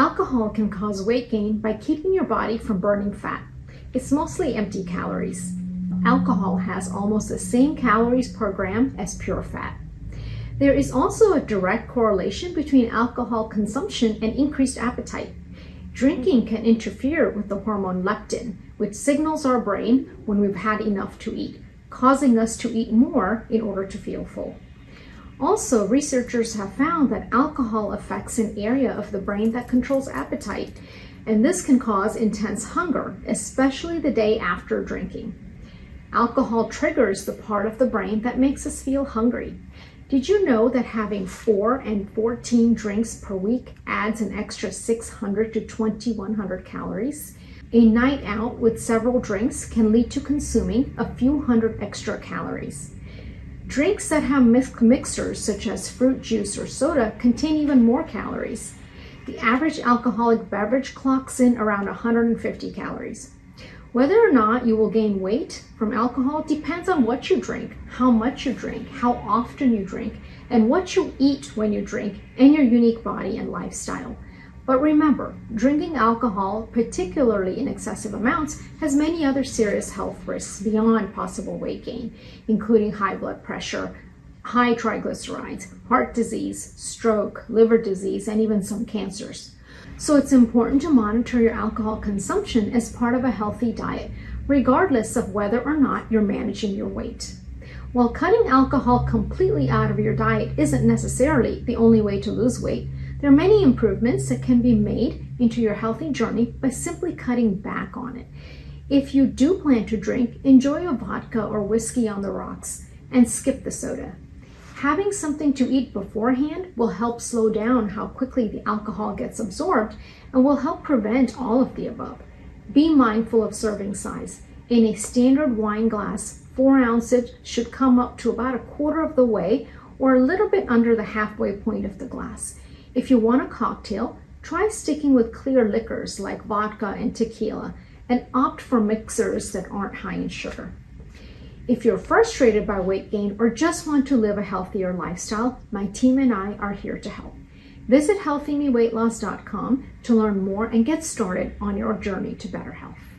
Alcohol can cause weight gain by keeping your body from burning fat. It's mostly empty calories. Alcohol has almost the same calories per gram as pure fat. There is also a direct correlation between alcohol consumption and increased appetite. Drinking can interfere with the hormone leptin, which signals our brain when we've had enough to eat, causing us to eat more in order to feel full. Also, researchers have found that alcohol affects an area of the brain that controls appetite, and this can cause intense hunger, especially the day after drinking. Alcohol triggers the part of the brain that makes us feel hungry. Did you know that having 4 and 14 drinks per week adds an extra 600 to 2100 calories? A night out with several drinks can lead to consuming a few hundred extra calories. Drinks that have mixers such as fruit juice or soda contain even more calories. The average alcoholic beverage clocks in around 150 calories. Whether or not you will gain weight from alcohol depends on what you drink, how much you drink, how often you drink, and what you eat when you drink, and your unique body and lifestyle. But remember, drinking alcohol, particularly in excessive amounts, has many other serious health risks beyond possible weight gain, including high blood pressure, high triglycerides, heart disease, stroke, liver disease, and even some cancers. So it's important to monitor your alcohol consumption as part of a healthy diet, regardless of whether or not you're managing your weight. While cutting alcohol completely out of your diet isn't necessarily the only way to lose weight, there are many improvements that can be made into your healthy journey by simply cutting back on it. If you do plan to drink, enjoy a vodka or whiskey on the rocks and skip the soda. Having something to eat beforehand will help slow down how quickly the alcohol gets absorbed and will help prevent all of the above. Be mindful of serving size. In a standard wine glass, 4 ounces should come up to about a quarter of the way or a little bit under the halfway point of the glass. If you want a cocktail, try sticking with clear liquors like vodka and tequila and opt for mixers that aren't high in sugar. If you're frustrated by weight gain or just want to live a healthier lifestyle, my team and I are here to help. Visit healthymeweightloss.com to learn more and get started on your journey to better health.